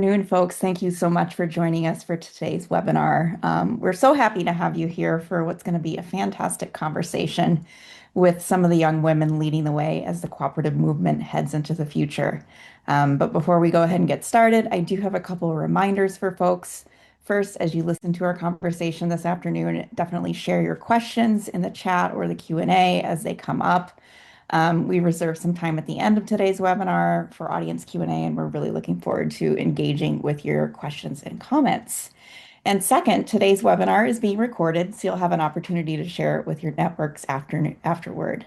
Afternoon, folks. Thank you so much for joining us for today's webinar. We're so happy to have you here for what's going to be a fantastic conversation with some of the young women leading the way as the cooperative movement heads into the future. But before we go ahead and get started, I do have a couple of reminders for folks. First, as you listen to our conversation this afternoon, definitely share your questions in the chat or the Q&A as they come up. We reserve some time at the end of today's webinar for audience Q&A, and we're really looking forward to engaging with your questions and comments. And second, today's webinar is being recorded, so you'll have an opportunity to share it with your networks afterward.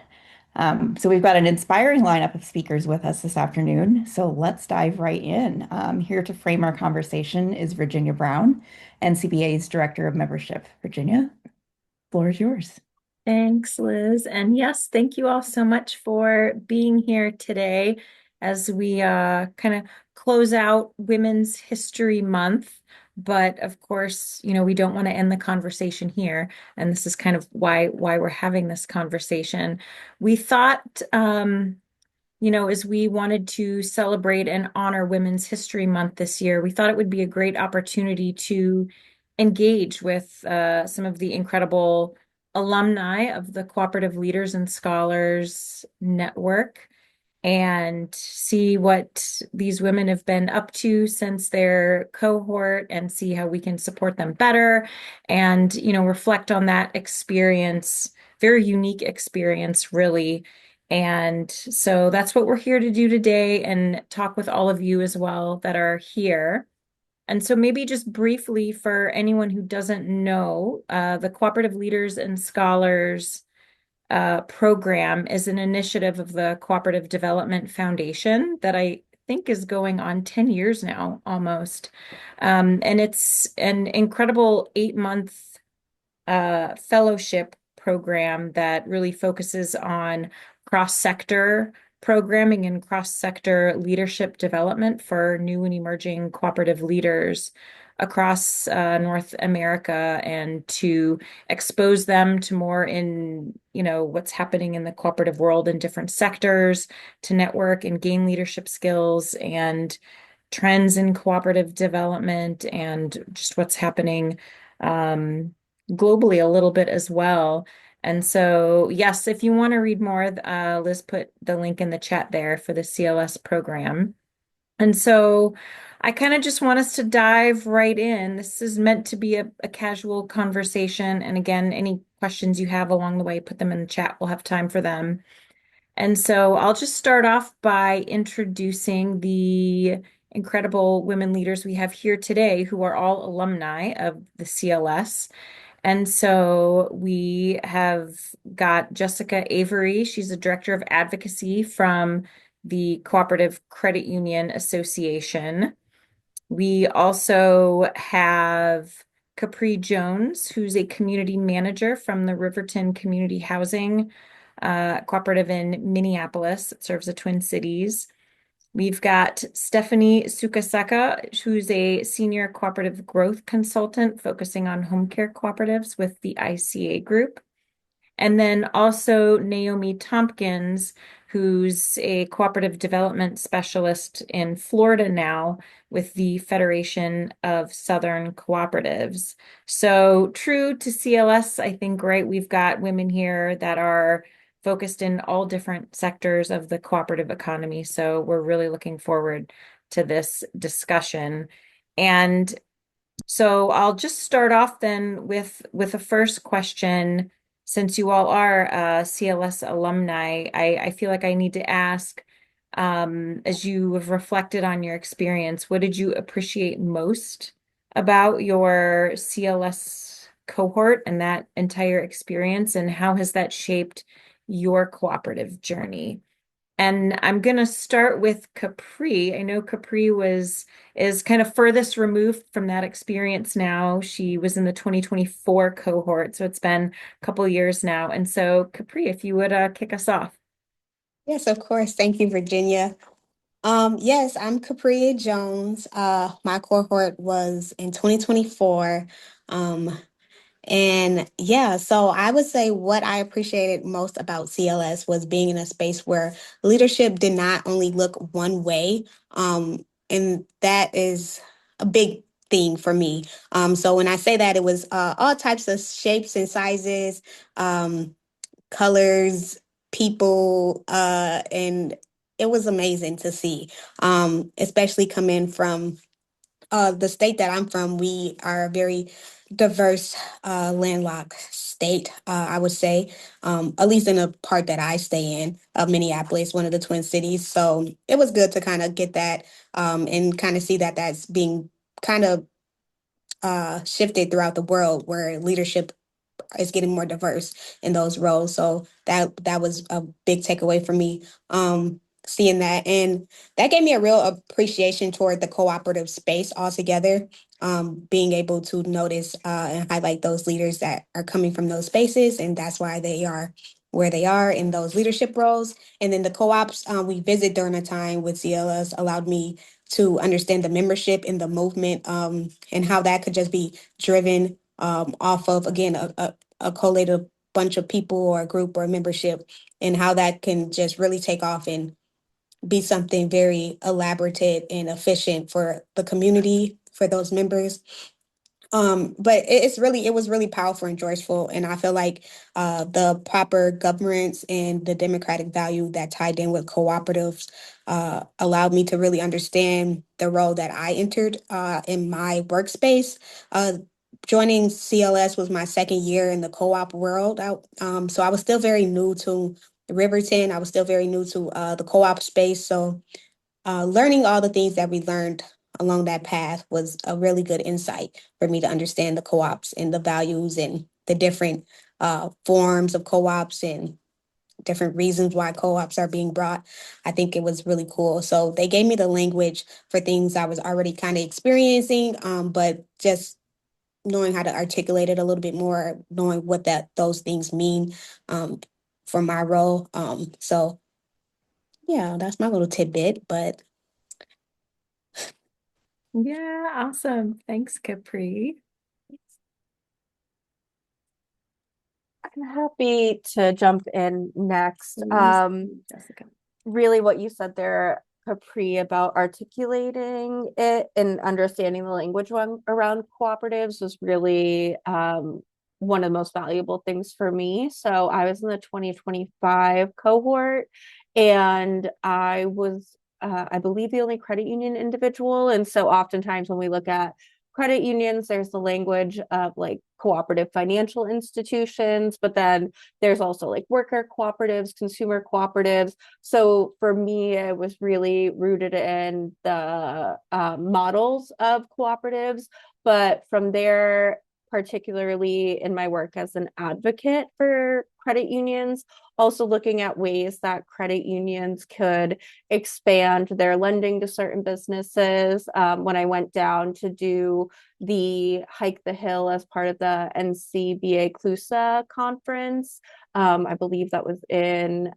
So we've got an inspiring lineup of speakers with us this afternoon, so let's dive right in. Here to frame our conversation is Virginia Brown, NCBA's Director of Membership. Virginia, the floor is yours. Thanks, Liz. And yes, thank you all so much for being here today as we kind of close out Women's History Month. But of course, we don't want to end the conversation here. And this is kind of why we're having this conversation. We thought, as we wanted to celebrate and honor Women's History Month this year, we thought it would be a great opportunity to engage with some of the incredible alumni of the Cooperative Leaders and Scholars Network and see what these women have been up to since their cohort and see how we can support them better and, reflect on that experience, very unique experience, really. And so that's what we're here to do today and talk with all of you as well that are here. And so maybe just briefly for anyone who doesn't know, the Cooperative Leaders and Scholars program is an initiative of the Cooperative Development Foundation that I think is going on 10 years now, almost. And it's an incredible 8-month fellowship program that really focuses on cross-sector programming and cross-sector leadership development for new and emerging cooperative leaders across North America and to expose them to more in, what's happening in the cooperative world in different sectors, to network and gain leadership skills and trends in cooperative development and just what's happening globally a little bit as well. And so, yes, if you want to read more, Liz put the link in the chat there for the CLS program. And so I kind of just want us to dive right in. This is meant to be a casual conversation. And again, any questions you have along the way, put them in the chat. We'll have time for them. And so I'll just start off by introducing the incredible women leaders we have here today who are all alumni of the CLS. And so we have got Jessica Avery. She's the Director of Advocacy from the Cooperative Credit Union Association. We also have Capri Jones, who's a community manager from the Riverton Community Housing Cooperative in Minneapolis. It serves the Twin Cities. We've got Stephanie Sukaseka, who's a senior cooperative growth consultant focusing on home care cooperatives with the ICA group. And then also Naomi Tompkins, who's a cooperative development specialist in Florida now with the Federation of Southern Cooperatives. So true to CLS, I think, right? We've got women here that are focused in all different sectors of the cooperative economy. So we're really looking forward to this discussion. And so I'll just start off then with a first question. Since you all are CLS alumni, I feel like I need to ask, as you have reflected on your experience, what did you appreciate most about your CLS cohort and that entire experience, and how has that shaped your cooperative journey? And I'm going to start with Capri. I know Capri is kind of furthest removed from that experience now. She was in the 2024 cohort, so it's been a couple years now. And so, Capri, if you would kick us off. Yes, of course. Thank you, Virginia. Yes, I'm Capria Jones. My cohort was in 2024. And yeah, so I would say what I appreciated most about CLS was being in a space where leadership did not only look one way. And that is a big thing for me. So when I say that, it was all types of shapes and sizes, um, colors, people, and it was amazing to see, especially coming from the state that I'm from. We are a very diverse, landlocked state, I would say, at least in the part that I stay in, Minneapolis, one of the Twin Cities. So it was good to kind of get that, and kind of see that that's being kind of shifted throughout the world, where leadership is getting more diverse in those roles. So that was a big takeaway for me, seeing that, and that gave me a real appreciation toward the cooperative space altogether. Being able to notice and highlight those leaders that are coming from those spaces, and that's why they are where they are in those leadership roles. And then the co-ops we visit during a time with CLS allowed me to understand the membership and the movement, and how that could just be driven off of, again, a collated bunch of people or a group or a membership, and how that can just really take off and be something very elaborate and efficient for the community, for those members. But it was really powerful and joyful, and I feel like the proper governance and the democratic value that tied in with cooperatives allowed me to really understand the role that I entered in my workspace. Uh, Joining CLS was my second year in the co-op world. So I was still very new to Riverton. I was still very new to the co-op space. So learning all the things that we learned along that path was a really good insight for me to understand the co-ops and the values and the different forms of co-ops and different reasons why co-ops are being brought. I think it was really cool. So they gave me the language for things I was already kind of experiencing, but just knowing how to articulate it a little bit more, knowing what those things mean um, for my role. So yeah, that's my little tidbit. But Yeah, awesome. Thanks, Capri. I'm happy to jump in next. Please, Jessica. Really what you said there, Capri, about articulating it and understanding the language around cooperatives was really one of the most valuable things for me. So I was in the 2025 cohort, and I was, I believe, the only credit union individual. And so oftentimes when we look at credit unions, there's the language of like cooperative financial institutions, but then there's also like worker cooperatives, consumer cooperatives. So for me, it was really rooted in the models of cooperatives. But from there, particularly in my work as an advocate for credit unions, also looking at ways that credit unions could expand their lending to certain businesses. When I went down to do the Hike the Hill as part of the NCBA CLUSA conference, I believe that was in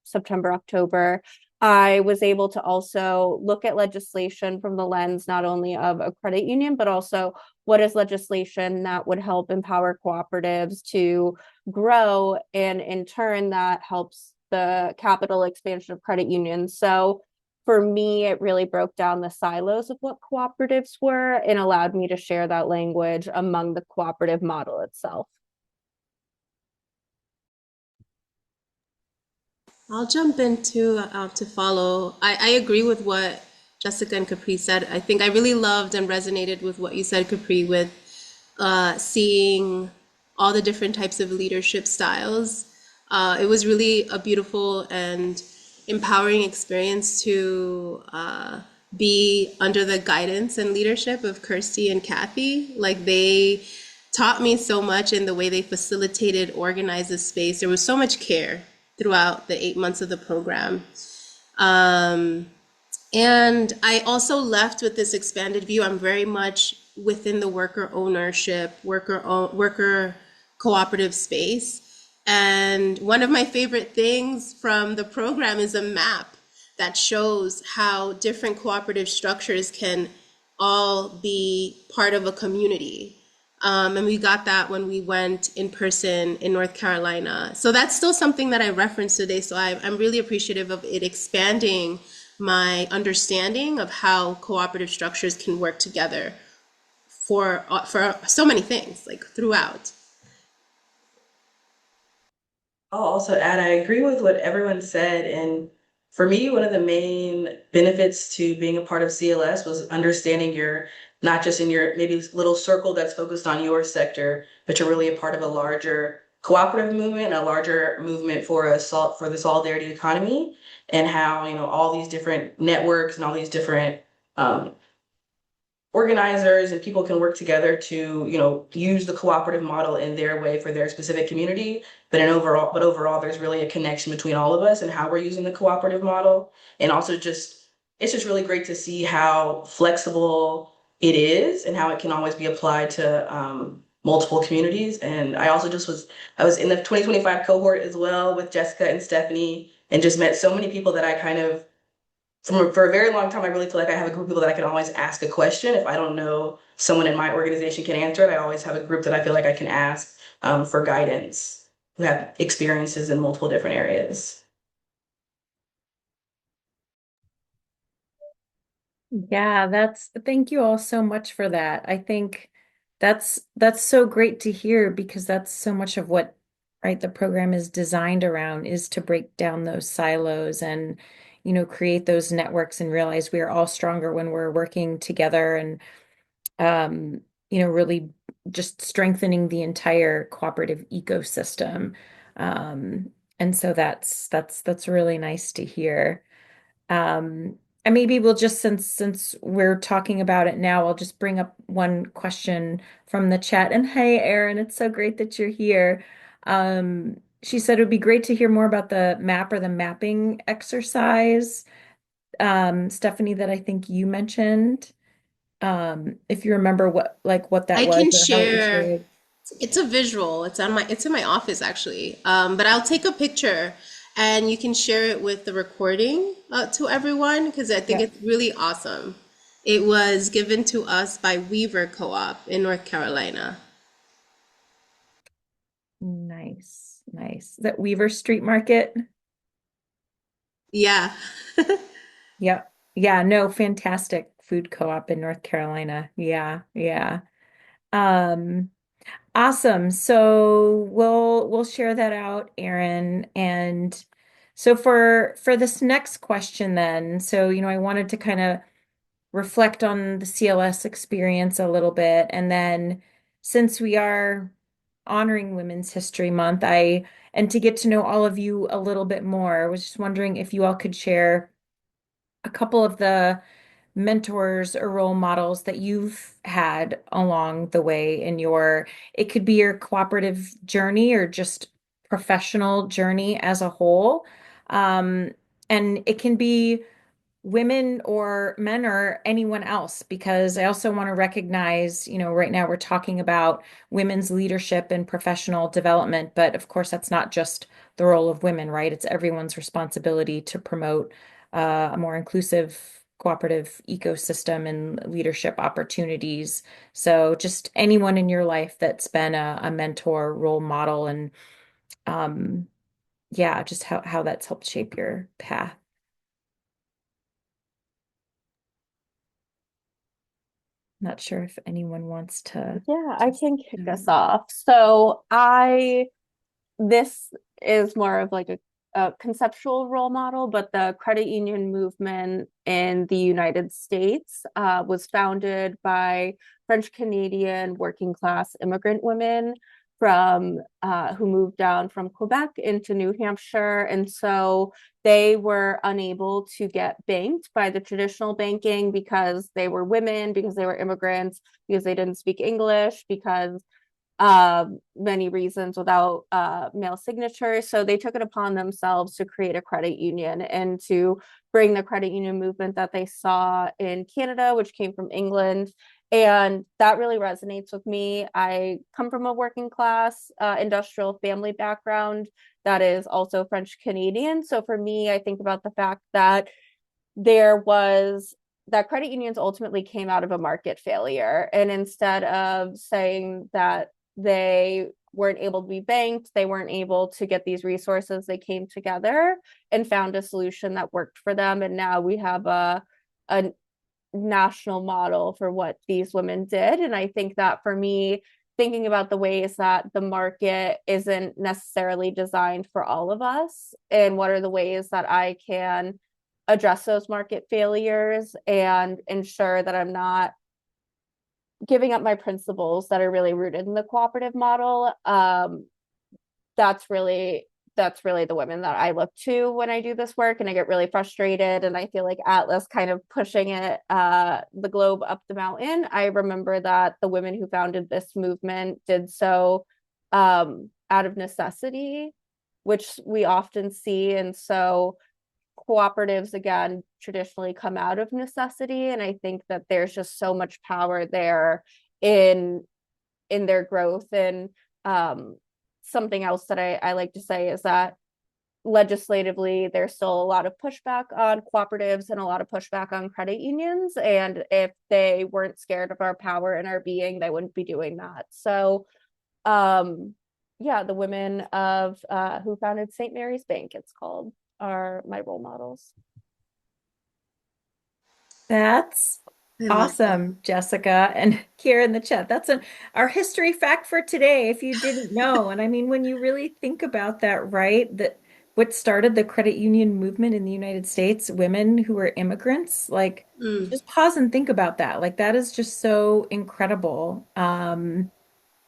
September, October, I was able to also look at legislation from the lens not only of a credit union, but also what is legislation that would help empower cooperatives to grow, and in turn that helps the capital expansion of credit unions. So for me, it really broke down the silos of what cooperatives were and allowed me to share that language among the cooperative model itself. I'll jump into to follow. I agree with what Jessica and Capri said. I think I really loved and resonated with what you said, Capri, with seeing all the different types of leadership styles. It was really a beautiful and empowering experience to be under the guidance and leadership of Kirsty and Kathy. Like they taught me so much in the way they facilitated, organized the space. There was so much care throughout the 8 months of the program. Um, and I also left with this expanded view. I'm very much within the worker ownership, worker cooperative space. And one of my favorite things from the program is a map that shows how different cooperative structures can all be part of a community. And we got that when we went in person in North Carolina. So that's still something that I referenced today. So I'm really appreciative of it expanding my understanding of how cooperative structures can work together for so many things, like throughout. I'll also add, I agree with what everyone said. And for me, one of the main benefits to being a part of CLS was understanding you're not just in your maybe little circle that's focused on your sector, but you're really a part of a larger cooperative movement, a larger movement for for the solidarity economy, and how, all these different networks and all these different um, organizers and people can work together to use the cooperative model in their way for their specific community, but overall there's really a connection between all of us and how we're using the cooperative model. And also just it's just really great to see how flexible it is and how it can always be applied to multiple communities. And I was in the 2025 cohort as well with Jessica and Stephanie, and just met so many people that I kind of for a very long time, I really feel like I have a group of people that I can always ask a question. If I don't know, someone in my organization can answer it. I always have a group that I feel like I can ask for guidance, who have experiences in multiple different areas. Yeah, thank you all so much for that. I think that's so great to hear because that's so much of what, right, the program is designed around is to break down those silos and, create those networks and realize we are all stronger when we're working together and really just strengthening the entire cooperative ecosystem. Um, and so that's really nice to hear. And maybe we'll just since we're talking about it now, I'll just bring up one question from the chat. And hey, Erin, it's so great that you're here. She said it would be great to hear more about the map or the mapping exercise, Stephanie, that I think you mentioned. If you remember what that I was can or how it was share. shared. It's a visual. It's in my office actually. But I'll take a picture and you can share it with the recording to everyone because I think Yeah. it's really awesome. It was given to us by Weaver Co-op in North Carolina. Nice, nice. That Weaver Street Market. Yeah. Yep. Yeah, no, fantastic food co-op in North Carolina. Yeah, yeah. Um, awesome. So we'll share that out, Aaron. And so for this next question then, so I wanted to kind of reflect on the CLS experience a little bit. And then since we are honoring Women's History Month, and to get to know all of you a little bit more, I was just wondering if you all could share a couple of the mentors or role models that you've had along the way in it could be your cooperative journey or just professional journey as a whole. Um, and it can be women or men or anyone else, because I also want to recognize, right now we're talking about women's leadership and professional development, but of course, that's not just the role of women, right? It's everyone's responsibility to promote a more inclusive, cooperative ecosystem and leadership opportunities. So, just anyone in your life that's been a mentor, role model, and um, yeah, just how that's helped shape your path. Not sure if anyone wants to Yeah, I just can kick us off. This is more of like a conceptual role model, but the credit union movement in the United States was founded by French Canadian working class immigrant women from who moved down from Quebec into New Hampshire. And so they were unable to get banked by the traditional banking because they were women, because they were immigrants, because they didn't speak English, because many reasons without male signatures. So they took it upon themselves to create a credit union and to bring the credit union movement that they saw in Canada, which came from England. And that really resonates with me. I come from a working class industrial family background that is also French Canadian. So for me, I think about the fact that there was that credit unions ultimately came out of a market failure. And instead of saying that they weren't able to be banked, they weren't able to get these resources, they came together and found a solution that worked for them. And now we have a national model for what these women did. And I think that for me, thinking about the ways that the market isn't necessarily designed for all of us, and what are the ways that I can address those market failures and ensure that I'm not giving up my principles that are really rooted in the cooperative model. That's really the women that I look to when I do this work, and I get really frustrated, and I feel like Atlas kind of pushing it the globe up the mountain. I remember that the women who founded this movement did so out of necessity, which we often see. And so cooperatives again traditionally come out of necessity, and I think that there's just so much power there in their growth. And something else that I like to say is that legislatively there's still a lot of pushback on cooperatives and a lot of pushback on credit unions, and if they weren't scared of our power and our being, they wouldn't be doing that. So yeah, the women of who founded St. Mary's Bank, it's called, are my role models. That's I love that. awesome, Jessica and Kiera in the chat. That's our history fact for today, if you didn't know. And I mean, when you really think about that, right, that what started the credit union movement in the United States, women who were immigrants, like Mm, just pause and think about that. Like that is just so incredible.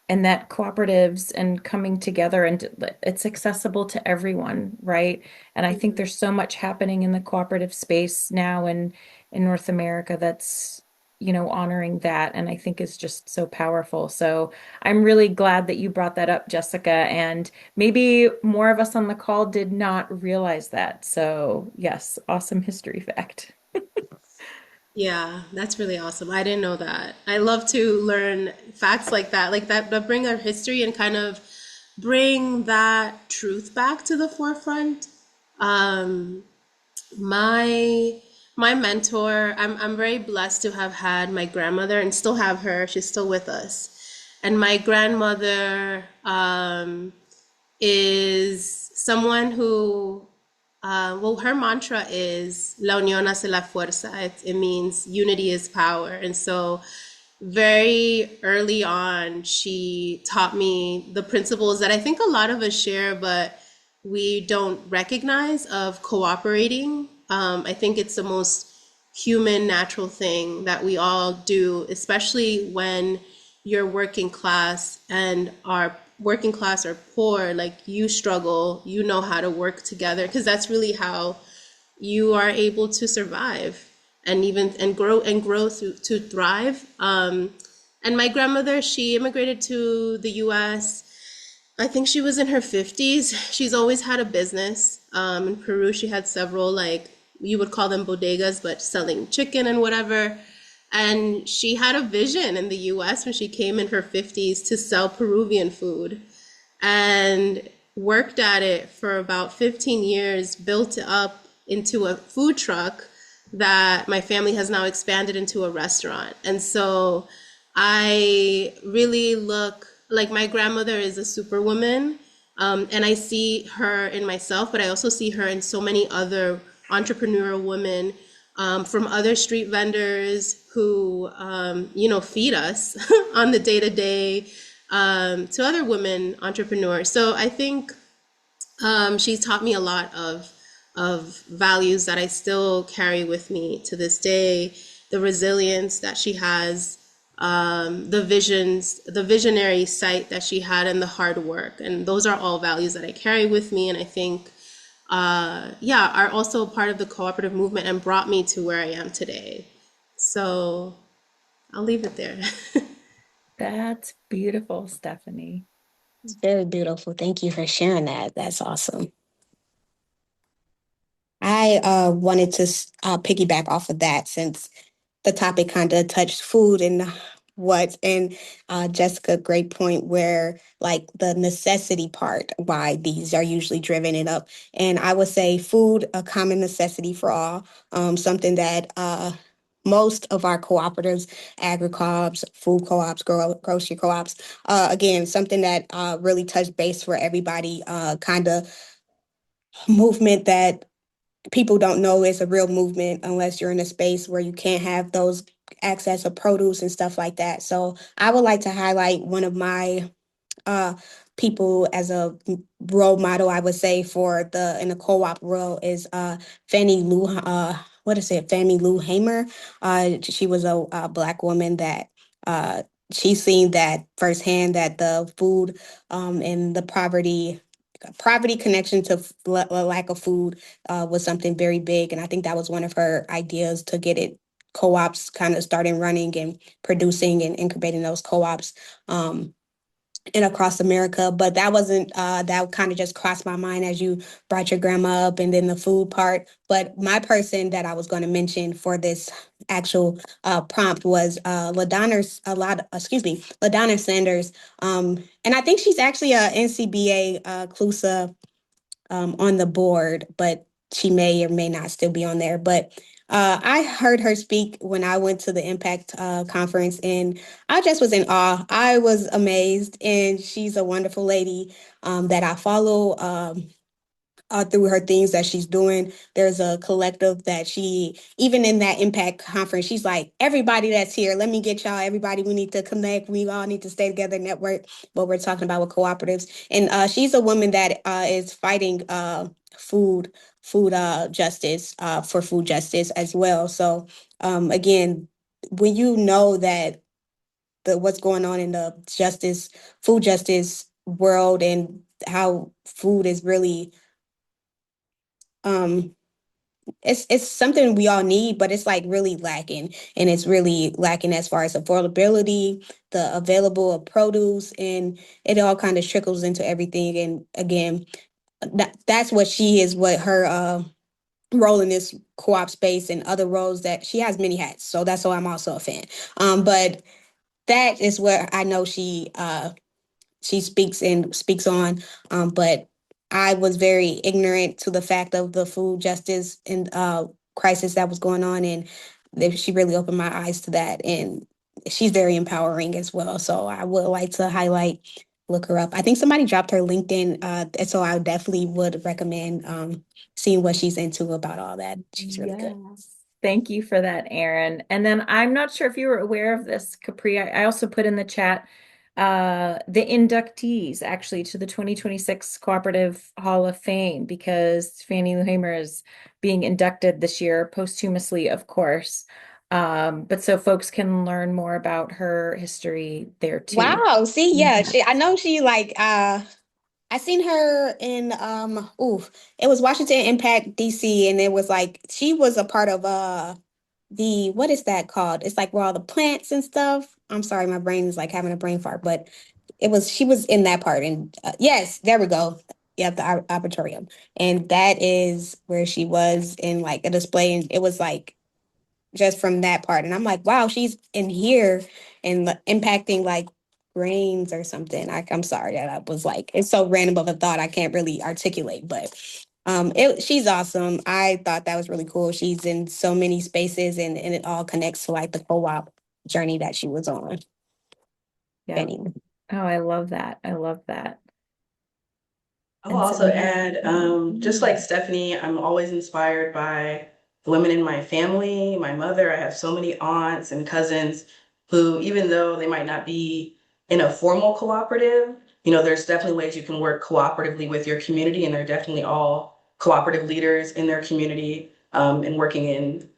And that cooperatives and coming together and it's accessible to everyone, right? And I think mhm. there's so much happening in the cooperative space now in North America that's, honoring that and I think is just so powerful. So I'm really glad that you brought that up, Jessica, and maybe more of us on the call did not realize that. So yes, awesome history fact. Yeah, that's really awesome. I didn't know that. I love to learn facts like that bring our history and kind of bring that truth back to the forefront. Um, my my mentor, I'm very blessed to have had my grandmother and still have her. She's still with us. And my grandmother is someone who, well, her mantra is La unión hace la fuerza. It means unity is power. And so, very early on, she taught me the principles that I think a lot of us share, but we don't recognize of cooperating. I think it's the most human, natural thing that we all do, especially when you're working class and are working class or poor, like you struggle, you know how to work together because that's really how you are able to survive and even and grow to thrive. And my grandmother, she immigrated to the U.S. I think she was in her 50s. She's always had a business. In Peru, she had several, like, you would call them bodegas, but selling chicken and whatever. And she had a vision in the US when she came in her 50s to sell Peruvian food and worked at it for about 15 years, built it up into a food truck that my family has now expanded into a restaurant. And so I really look like my grandmother is a superwoman. And I see her in myself, but I also see her in so many other entrepreneurial women from other street vendors who, feed us on the day to day, to other women entrepreneurs. So I think she's taught me a lot of values that I still carry with me to this day. The resilience that she has, the visionary sight that she had, and the hard work, and those are all values that I carry with me, and I think, yeah, are also part of the cooperative movement and brought me to where I am today. So I'll leave it there. That's beautiful, Stephanie. It's very beautiful. Thank you for sharing that. That's awesome. I wanted to piggyback off of that since the topic kind of touched food and and Jessica, great point where like the necessity part, why these are usually driven it up. And I would say food, a common necessity for all, something that most of our cooperatives, agri-co-ops, food co-ops, grocery co-ops. Again, something that really touched base for everybody, kind of movement that people don't know is a real movement unless you're in a space where you can't have those access of produce and stuff like that. So I would like to highlight one of my uh, people as a role model, I would say, for the in the co-op world is Fannie Lou. What is it? Fannie Lou Hamer. She was a Black woman that she's seen that firsthand, that the food and the poverty connection to lack of food was something very big, and I think that was one of her ideas to get it co-ops kind of starting running and producing and incubating those co-ops. And across America. But that wasn't that kind of just crossed my mind as you brought your grandma up and then the food part. But my person that I was going to mention for this actual prompt was LaDonna Sanders. And I think she's actually a NCBA CLUSA on the board, but she may or may not still be on there. But I heard her speak when I went to the Impact conference, and I just was in awe. I was amazed, and she's a wonderful lady that I follow. Through her things that she's doing. There's a collective that she, even in that impact conference, she's like, everybody that's here, let me get y'all, everybody, we need to connect. We all need to stay together, network, what we're talking about with cooperatives. And she's a woman that is fighting food justice, for food justice as well. So again, when you know that what's going on in the food justice world and how food is really um it's something we all need, but it's like really lacking, and it's really lacking as far as affordability, the available of produce, and it all kind of trickles into everything. And again, that's what she is, what her role in this co-op space and other roles, that she has many hats, so that's why I'm also a fan. But that is where I know she speaks on. But I was very ignorant to the fact of the food justice and crisis that was going on, and she really opened my eyes to that. And she's very empowering as well. So I would like to highlight, look her up. I think somebody dropped her LinkedIn, and so I definitely would recommend seeing what she's into about all that. She's really good. Yes. Thank you for that, Erin. And then I'm not sure if you were aware of this, Capri. I also put in the chat the inductees actually to the 2026 Cooperative Hall of Fame, because Fannie Lou Hamer is being inducted this year, posthumously, of course. But so folks can learn more about her history there too. Wow. See, yeah, Yeah. I know she like I seen her in it was Washington Impact DC, and it was like she was a part of the, what is that called? It's like where all the plants and stuff. I'm sorry, my brain is like having a brain fart, but she was in that part. And yes, there we go. Yeah, the arboretum. And that is where she was in like a display, and it was like just from that part. And I'm like, wow, she's in here and impacting like brains or something. I'm sorry that I was like, it's so random of a thought I can't really articulate, but she's awesome. I thought that was really cool. She's in so many spaces, and it all connects to like the co-op journey that she was on. Yeah. Anyway. Oh, I love that. I love that. I'll And so, also add, just like Stephanie, I'm always inspired by the women in my family, my mother. I have so many aunts and cousins who, even though they might not be in a formal cooperative, there's definitely ways you can work cooperatively with your community, and they're definitely all cooperative leaders in their community, and working in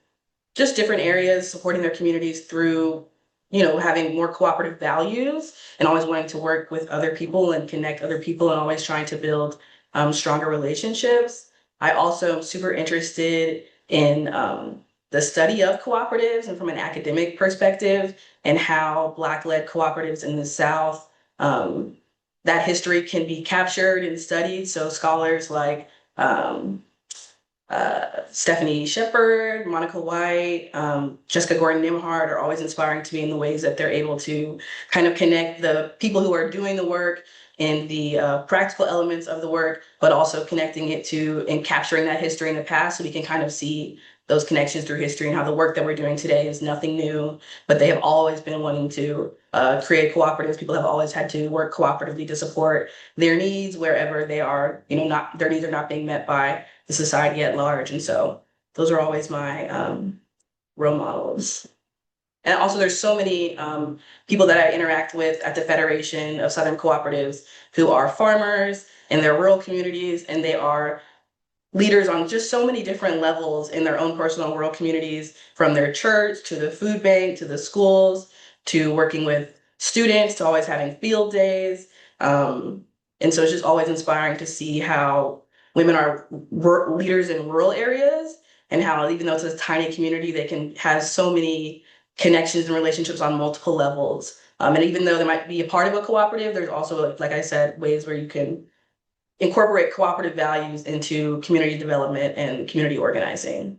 just different areas, supporting their communities through, having more cooperative values and always wanting to work with other people and connect other people and always trying to build stronger relationships. I also am super interested in the study of cooperatives and from an academic perspective and how Black-led cooperatives in the South, that history can be captured and studied. So scholars like Stephanie Shepard, Monica White, Jessica Gordon Nimhard are always inspiring to me in the ways that they're able to kind of connect the people who are doing the work and the practical elements of the work, but also connecting it to and capturing that history in the past so we can kind of see those connections through history and how the work that we're doing today is nothing new, but they have always been wanting to create cooperatives. People have always had to work cooperatively to support their needs wherever they are, not their needs are not being met by the society at large. And so those are always my role models. And also, there's so many people that I interact with at the Federation of Southern Cooperatives who are farmers in their rural communities, and they are leaders on just so many different levels in their own personal rural communities, from their church to the food bank to the schools to working with students to always having field days. Um, and so it's just always inspiring to see how women are leaders in rural areas, and how even though it's a tiny community, they can have so many connections and relationships on multiple levels. And even though they might be a part of a cooperative, there's also, like I said, ways where you can incorporate cooperative values into community development and community organizing.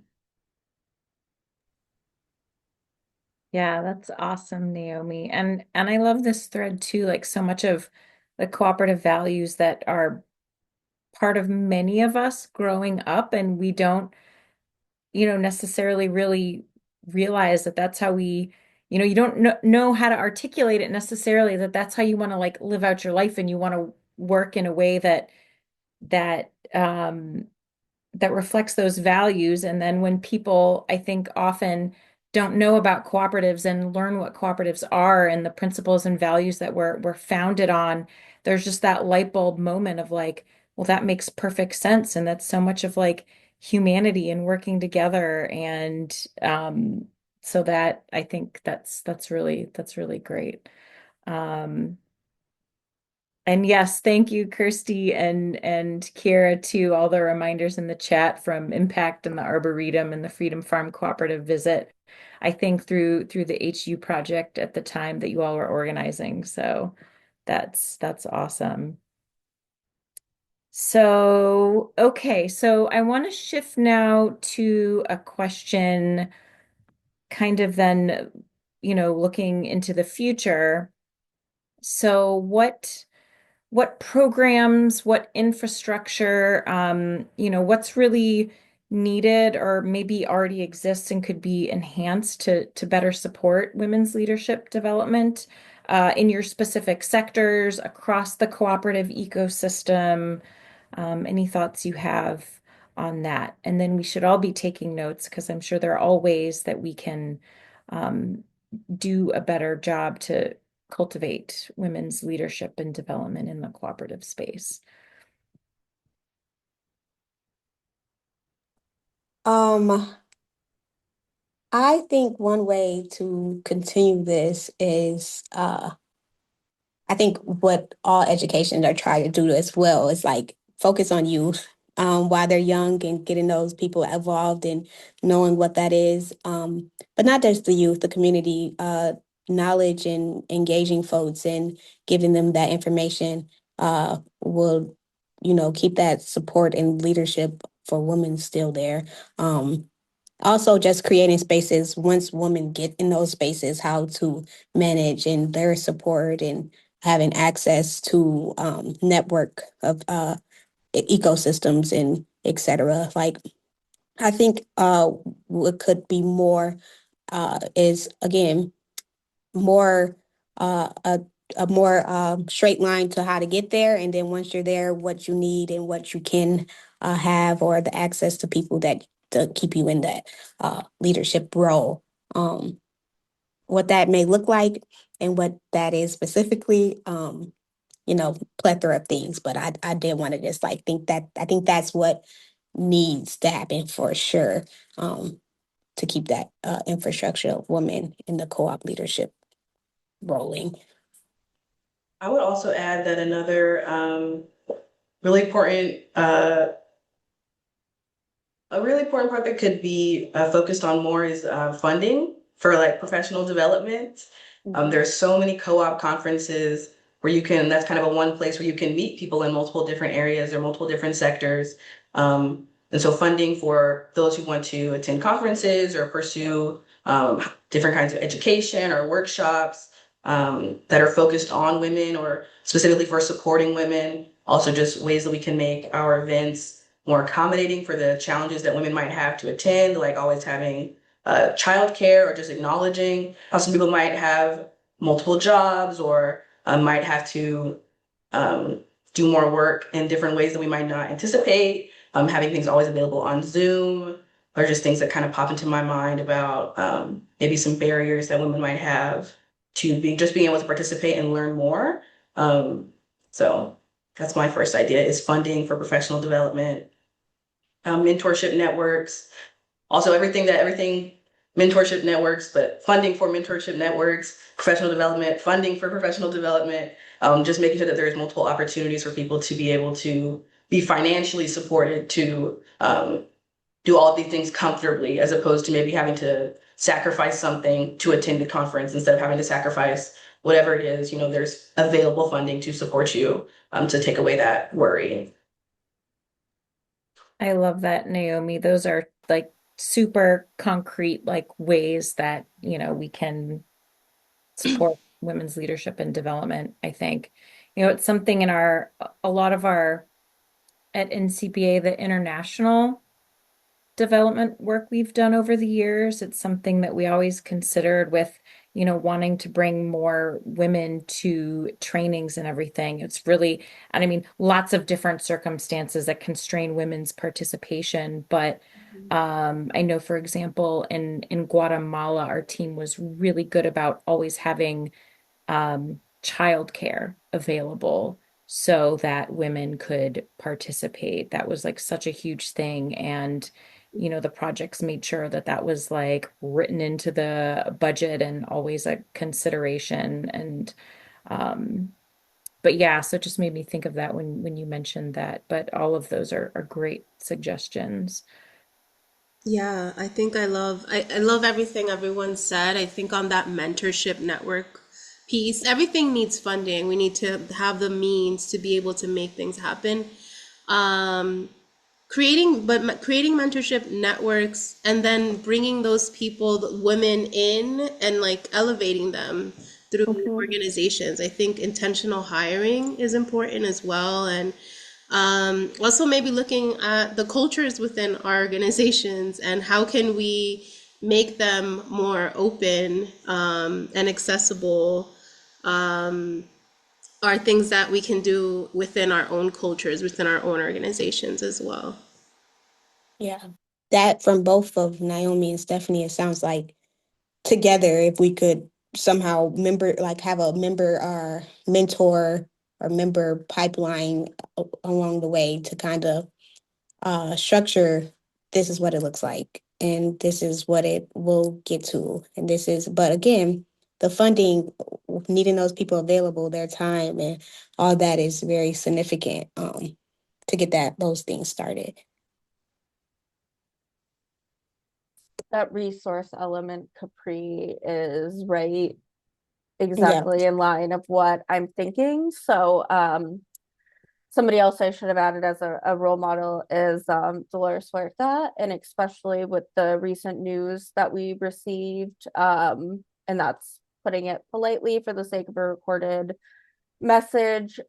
Yeah, that's awesome, Naomi. And I love this thread too, like so much of the cooperative values that are part of many of us growing up, and we don't, necessarily really realize that that's how we, you don't know how to articulate it necessarily, that that's how you want to like live out your life, and you want to work in a way that that reflects those values. And then when people, I think, often don't know about cooperatives and learn what cooperatives are and the principles and values that we're founded on, there's just that light bulb moment of like, well, that makes perfect sense. And that's so much of like humanity and working together. And so that I think that's really great. Um, and yes, thank you, Kirsty and Kira, too. All the reminders in the chat from Impact and the Arboretum and the Freedom Farm Cooperative visit. I think through the HU project at the time that you all were organizing. So that's awesome. So okay, so I want to shift now to a question, kind of then, looking into the future. So what programs, what infrastructure, what's really needed or maybe already exists and could be enhanced to better support women's leadership development in your specific sectors across the cooperative ecosystem. Any thoughts you have on that? And then we should all be taking notes, because I'm sure there are all ways that we can um, do a better job to cultivate women's leadership and development in the cooperative space. Um, I think one way to continue this is I think what all education are trying to do as well is like focus on youth while they're young, and getting those people involved and knowing what that is. But not just the youth, the community, knowledge and engaging folks and giving them that information will, keep that support and leadership for women still there. Also, just creating spaces once women get in those spaces, how to manage and their support, and having access to network of ecosystems and et cetera. Like, I think what could be more is, again, more a more straight line to how to get there, and then once you're there, what you need and what you can have, or the access to people that to keep you in that leadership role. Um, what that may look like and what that is specifically, plethora of things. But I did want to just like think that I think that's what needs to happen for sure, to keep that infrastructure of women in the co-op leadership rolling. I would also add that another really important a really important part that could be focused on more is funding for like professional development. There's so many co-op conferences where that's kind of a one place where you can meet people in multiple different areas or multiple different sectors. And so funding for those who want to attend conferences or pursue different kinds of education or workshops that are focused on women or specifically for supporting women. Also just ways that we can make our events more accommodating for the challenges that women might have to attend, like always having childcare or just acknowledging how some people might have multiple jobs or might have to um, do more work in different ways that we might not anticipate. Having things always available on Zoom are just things that kind of pop into my mind about maybe some barriers that women might have to being able to participate and learn more. So that's my first idea is funding for professional development, mentorship networks, also everything mentorship networks, but funding for mentorship networks, professional development, funding for professional development, just making sure that there's multiple opportunities for people to be able to be financially supported to do all of these things comfortably, as opposed to maybe having to sacrifice something to attend the conference instead of having to sacrifice whatever it is, there's available funding to support you to take away that worry. I love that, Naomi. Those are like super concrete, like ways that, we can support women's leadership and development, I think. It's something in a lot of our, at NCBA, the international development work we've done over the years. It's something that we always considered with, wanting to bring more women to trainings and everything. It's really, and I mean, lots of different circumstances that constrain women's participation. But I know, for example, in Guatemala, our team was really good about always having childcare available so that women could participate. That was like such a huge thing. And, the projects made sure that that was like written into the budget and always a consideration. And, but yeah, so it just made me think of that when you mentioned that. But all of those are great suggestions. Yeah, I think I love everything everyone said. I think on that mentorship network piece, everything needs funding. We need to have the means to be able to make things happen. Um, creating mentorship networks and then bringing those people, the women in and like elevating them through Mhm. organizations. I think intentional hiring is important as well. And also, maybe looking at the cultures within our organizations and how can we make them more open and accessible are things that we can do within our own cultures, within our own organizations as well. Yeah. That from both of Naomi and Stephanie, it sounds like together, if we could somehow have a member or mentor or member pipeline along the way to kind of structure, this is what it looks like and this is what it will get to, and but again, the funding, needing those people available, their time and all that is very significant to get those things started. That resource element, Capri, is right Yeah. exactly in line of what I'm thinking. So somebody else I should have added as a role model is Dolores Huerta, and especially with the recent news that we received, and that's putting it politely for the sake of a recorded message.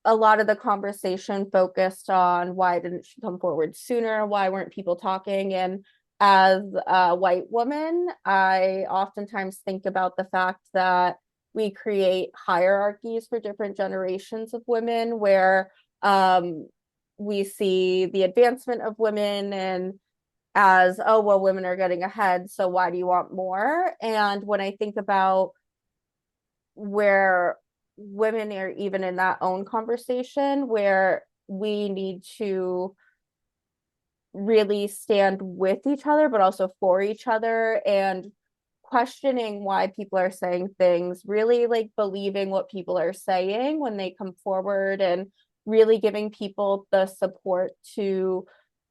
A lot of the conversation focused on why didn't she come forward sooner? Why weren't people talking? And as a white woman, I oftentimes think about the fact that we create hierarchies for different generations of women where we see the advancement of women and as, oh, well, women are getting ahead, so why do you want more? And when I think about where women are even in that own conversation where we need to really stand with each other but also for each other and questioning why people are saying things, really like believing what people are saying when they come forward and really giving people the support to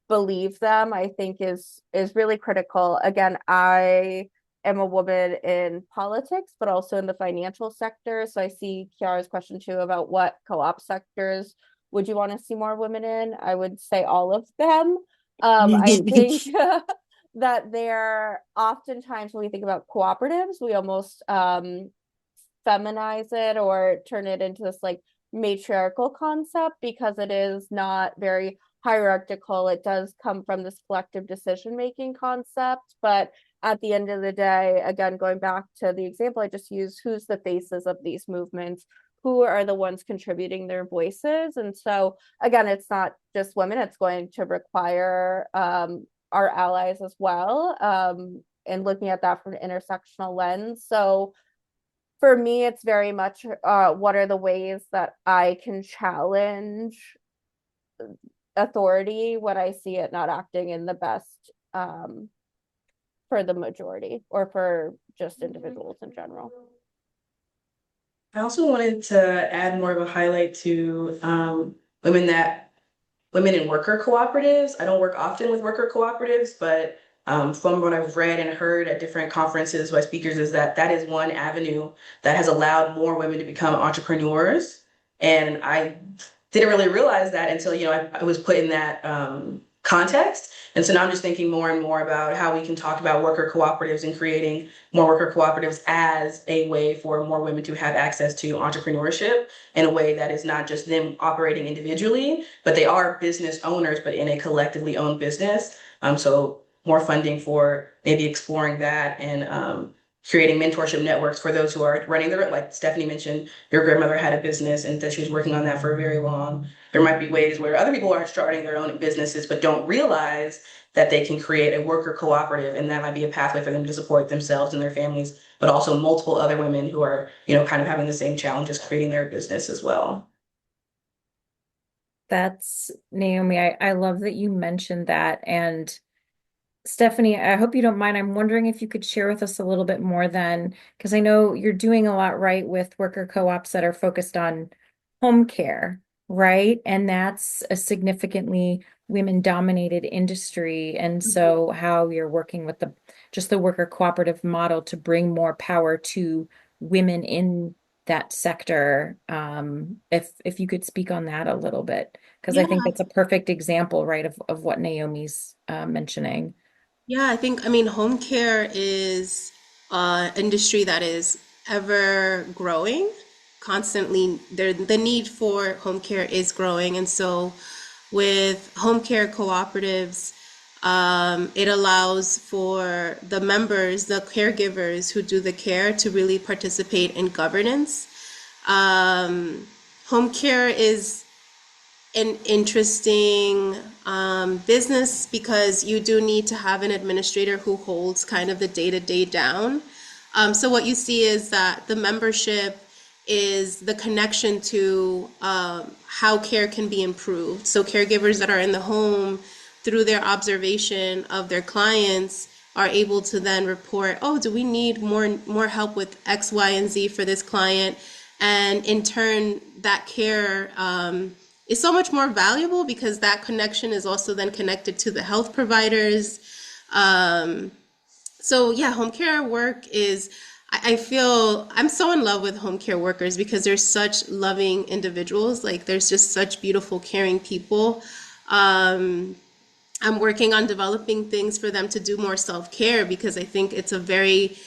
believe them, I think is really critical. Again, I am a woman in politics, but also in the financial sector. So I see Kiara's question too about what co-op sectors would you want to see more women in? I would say all of them. I think that they're oftentimes when we think about cooperatives, we almost feminize it or turn it into this like matriarchal concept because it is not very hierarchical. It does come from this collective decision-making concept, but at the end of the day, again, going back to the example I just used, who's the faces of these movements? Who are the ones contributing their voices? And so, again, it's not just women, it's going to require our allies as well, and looking at that from an intersectional lens. So, for me, it's very much what are the ways that I can challenge authority when I see it not acting in the best for the majority or for just individuals in general. I also wanted to add more of a highlight to women that women in worker cooperatives. I don't work often with worker cooperatives, but from what I've read and heard at different conferences by speakers is that that is one avenue that has allowed more women to become entrepreneurs. And I didn't really realize that until, I was put in that context. And so now I'm just thinking more and more about how we can talk about worker cooperatives and creating more worker cooperatives as a way for more women to have access to entrepreneurship in a way that is not just them operating individually, but they are business owners, but in a collectively owned business. So more funding for maybe exploring that and creating mentorship networks for those who are running their, like Stephanie mentioned, your grandmother had a business and that she was working on that for very long. There might be ways where other people are starting their own businesses, but don't realize that they can create a worker cooperative, and that might be a pathway for them to support themselves and their families, but also multiple other women who are, kind of having the same challenges creating their business as well. That's Naomi. I love that you mentioned that. And Stephanie, I hope you don't mind. I'm wondering if you could share with us a little bit more then, because I know you're doing a lot right with worker co-ops that are focused on home care, right? And that's a significantly women-dominated industry. And so how you're working with the worker cooperative model to bring more power to women in that sector. If you could speak on that a little bit, because I Yeah. think that's a perfect example, right, of what Naomi's mentioning. Yeah, I mean, home care is an industry that is ever growing, constantly. The need for home care is growing. And so with home care cooperatives, it allows for the members, the caregivers who do the care to really participate in governance. Home care is an interesting business because you do need to have an administrator who holds kind of the day-to-day down. So what you see is that the membership is the connection to how care can be improved. So caregivers that are in the home, through their observation of their clients, are able to then report, oh, do we need more help with X, Y, and Z for this client? And in turn, that care is so much more valuable because that connection is also then connected to the health providers. So yeah, home care work is, I feel I'm so in love with home care workers because they're such loving individuals. Like there's just such beautiful, caring people. I'm working on developing things for them to do more self-care because I think it's a very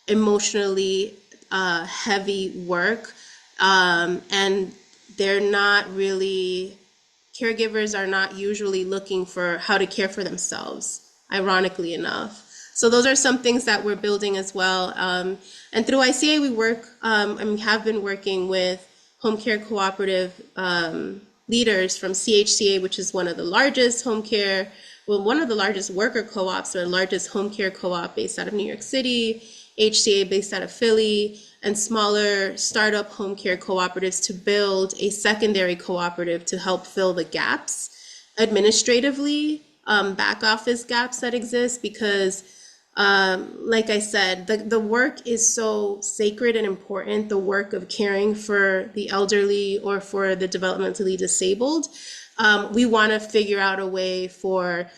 emotionally heavy work. And they're not really, caregivers are not usually looking for how to care for themselves, ironically enough. So those are some things that we're building as well. And through ICA, we work, and we have been working with home care cooperative leaders from CHCA, which is one of the largest one of the largest worker co-ops, or the largest home care co-op based out of New York City, HCA based out of Philly, and smaller startup home care cooperatives to build a secondary cooperative to help fill the gaps administratively, back office gaps that exist because like I said, the work is so sacred and important, the work of caring for the elderly or for the developmentally disabled. We want to figure out a way for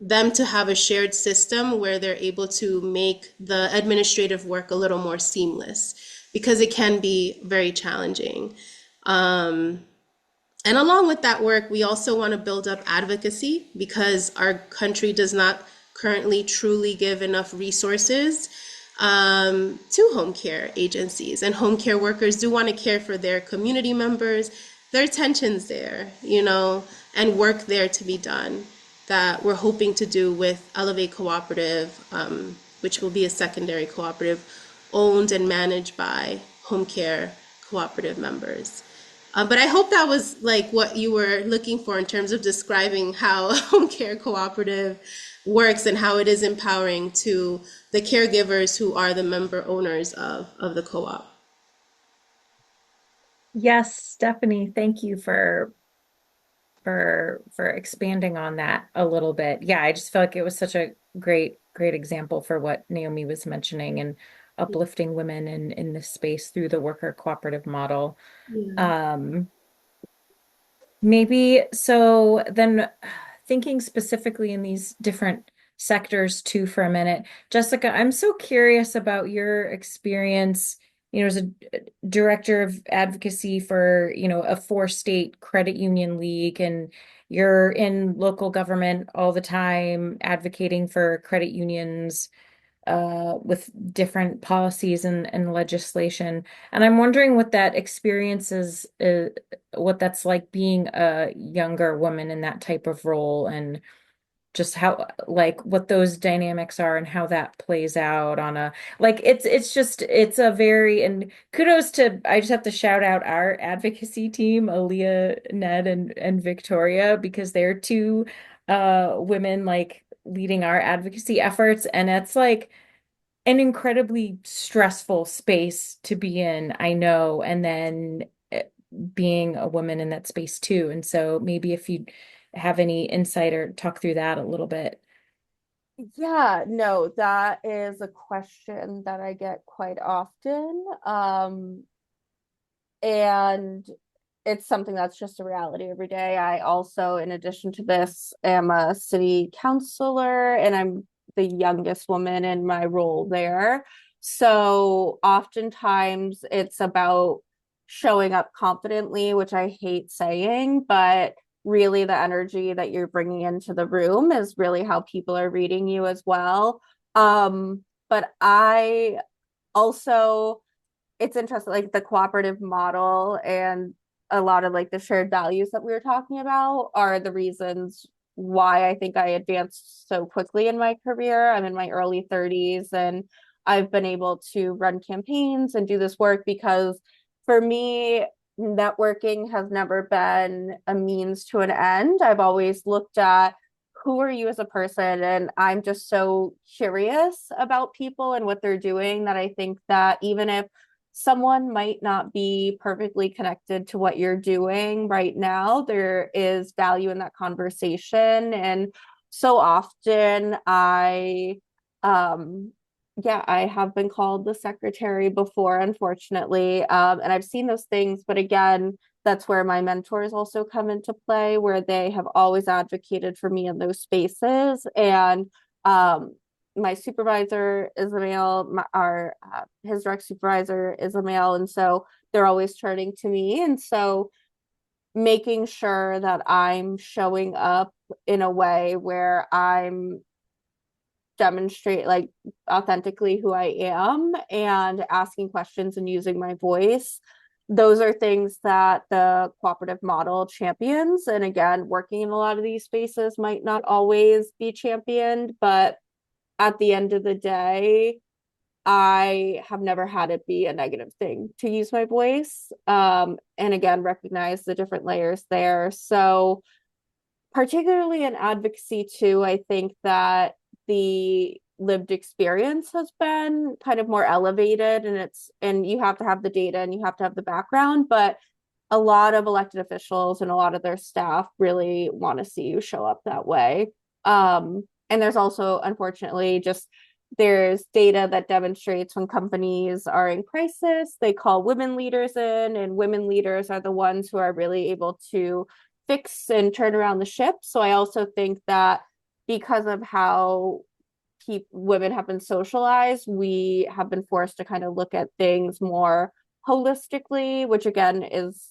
them to have a shared system where they're able to make the administrative work a little more seamless because it can be very challenging. And along with that work, we also want to build up advocacy because our country does not currently truly give enough resources to home care agencies. And home care workers do want to care for their community members. There are tensions there, and work there to be done that we're hoping to do with Elevate Cooperative, which will be a secondary cooperative owned and managed by home care cooperative members. But I hope that was like what you were looking for in terms of describing how a home care cooperative works and how it is empowering to the caregivers who are the member owners of the co-op. Yes, Stephanie, thank you for expanding on that a little bit. Yeah, I just feel like it was such a great example for what Naomi was mentioning and uplifting women in this space through the worker cooperative model. Yeah. Um, Maybe so then thinking specifically in these different sectors too for a minute, Jessica, I'm so curious about your experience, as a director of advocacy for, a four-state credit union league, and you're in local government all the time advocating for credit unions with different policies and legislation. And I'm wondering what that experience is, what that's like being a younger woman in that type of role, and just how, like, what those dynamics are and how that plays out on a, like, it's a very, and kudos to, I just have to shout out our advocacy team, Aaliyah, Ned, and Victoria, because they're two women like leading our advocacy efforts, and it's like an incredibly stressful space to be in, I know, and then being a woman in that space too. And so maybe if you have any insight or talk through that a little bit. Yeah, no, that is a question that I get quite often. And it's something that's just a reality every day. I also, in addition to this, am a city councilor, and I'm the youngest woman in my role there. So oftentimes it's about showing up confidently, which I hate saying, but really the energy that you're bringing into the room is really how people are reading you as well. But I also, it's interesting, like the cooperative model and a lot of like the shared values that we were talking about are the reasons why I think I advanced so quickly in my career. I'm in my early 30s and I've been able to run campaigns and do this work because for me, networking has never been a means to an end. I've always looked at who are you as a person, and I'm just so curious about people and what they're doing that I think that even if someone might not be perfectly connected to what you're doing right now, there is value in that conversation. And so often I have been called the secretary before, unfortunately. And I've seen those things, but again, that's where my mentors also come into play, where they have always advocated for me in those spaces. And um, my supervisor is a male, his direct supervisor is a male, and so they're always turning to me. And so making sure that I'm showing up in a way where I'm demonstrate like authentically who I am and asking questions and using my voice. Those are things that the cooperative model champions. And again, working in a lot of these spaces might not always be championed, but at the end of the day, I have never had it be a negative thing to use my voice. And again, recognize the different layers there. So, particularly in advocacy, too, I think that the lived experience has been kind of more elevated, and you have to have the data and you have to have the background, but a lot of elected officials and a lot of their staff really want to see you show up that way. And there's also, unfortunately, just there's data that demonstrates when companies are in crisis, they call women leaders in, and women leaders are the ones who are really able to fix and turn around the ship. So I also think that because of how women have been socialized, we have been forced to kind of look at things more holistically, which again is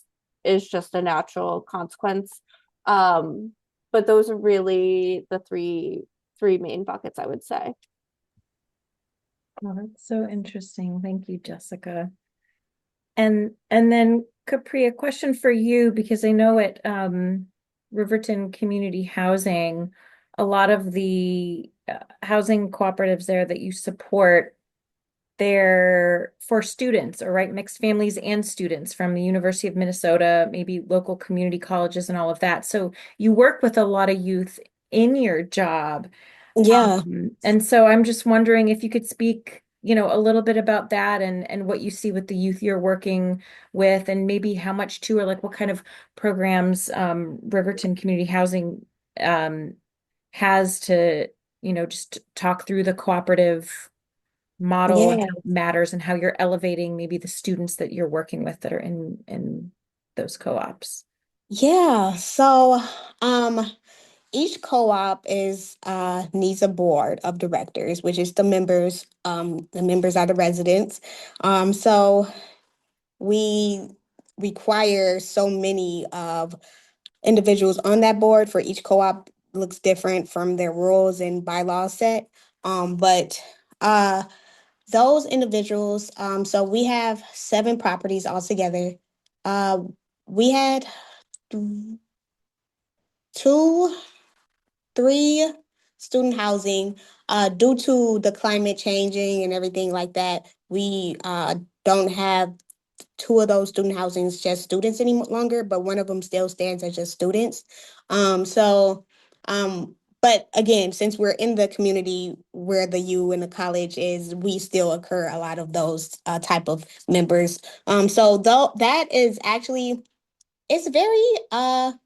just a natural consequence. But those are really the three main buckets, I would say. Oh, that's so interesting. Thank you, Jessica. And then Capri, a question for you, because I know at Riverton Community Housing, a lot of the housing cooperatives there that you support, they're for students, or right, mixed families and students from the University of Minnesota, maybe local community colleges and all of that. So you work with a lot of youth in your job. Yeah. And so I'm just wondering if you could speak, a little bit about that and what you see with the youth you're working with, and maybe how much too, or like what kind of programs Riverton Community Housing um, has to, just talk through the cooperative model and Yeah. how it matters and how you're elevating maybe the students that you're working with that are in those co-ops. Yeah. So, um, each co-op is needs a board of directors, which is the members. The members are the residents. So we require so many of individuals on that board. For each co-op looks different from their rules and bylaws set. But those individuals, so we have 7 properties altogether. Uh, we had two, three student housing. Due to the climate changing and everything like that, we don't have 2 of those student housings just students any longer, but one of them still stands as just students. So, but again, since we're in the community where the U and the college is, we still occur a lot of those type of members. So though that is actually it's very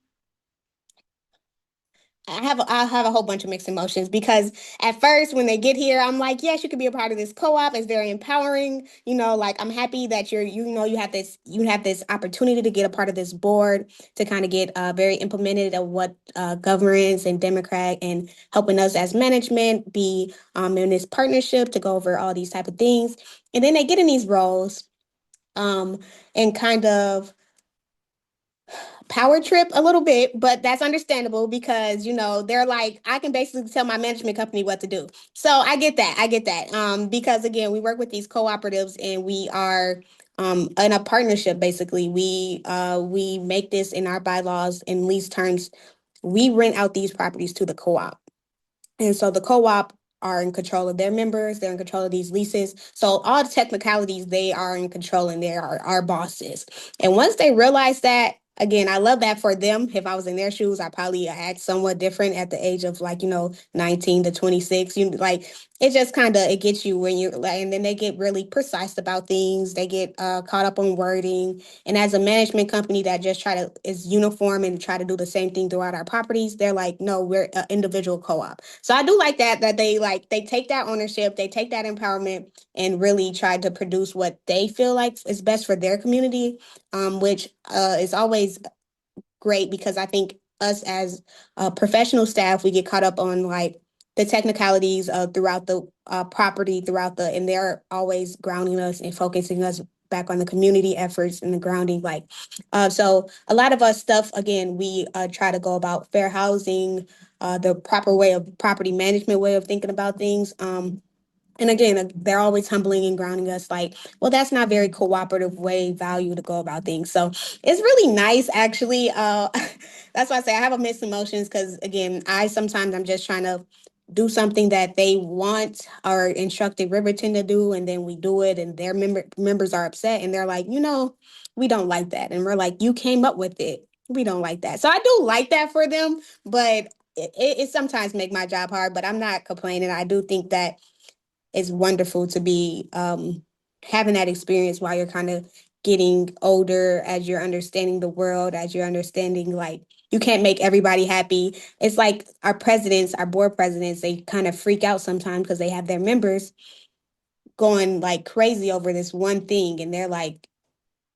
I have a whole bunch of mixed emotions because at first when they get here, I'm like, yes, you could be a part of this co-op. It's very empowering. Like I'm happy that you have this opportunity to get a part of this board to kind of get very implemented of what governance and Democrat and helping us as management be in this partnership to go over all these type of things. And then they get in these roles um, and kind of power trip a little bit, but that's understandable because they're like, I can basically tell my management company what to do. So I get that. I get that. Because again, we work with these cooperatives and we are in a partnership. Basically, we make this in our bylaws and lease terms. We rent out these properties to the co-op. And so the co-op are in control of their members, they're in control of these leases. So all the technicalities, they are in control and they are our bosses. And once they realize that, again, I love that for them. If I was in their shoes, I probably act somewhat different at the age of 19 to 26. It just kind of it gets you when you're like, and then they get really precise about things. They get caught up on wording. And as a management company that just try to is uniform and try to do the same thing throughout our properties, they're like, no, we're an individual co-op. So I do like that they take that ownership, they take that empowerment and really try to produce what they feel like is best for their community, which is always great because I think us as professional staff, we get caught up on like the technicalities throughout the property, and they're always grounding us and focusing us back on the community efforts and the grounding. So a lot of us stuff, again, we try to go about fair housing, the proper way of property management way of thinking about things. And again, they're always humbling and grounding us like, well, that's not very cooperative way value to go about things. So it's really nice, actually. That's why I say I have a mixed emotions because, again, I'm just trying to do something that they want or instructed Riverton to do, and then we do it, and their members are upset, and they're like, we don't like that. And we're like, you came up with it. We don't like that. So I do like that for them, but it sometimes make my job hard, but I'm not complaining. I do think that it's wonderful to be having that experience while you're kind of getting older, as you're understanding the world, as you're understanding like you can't make everybody happy. It's like our board presidents, they kind of freak out sometimes because they have their members going like crazy over this one thing, and they're like,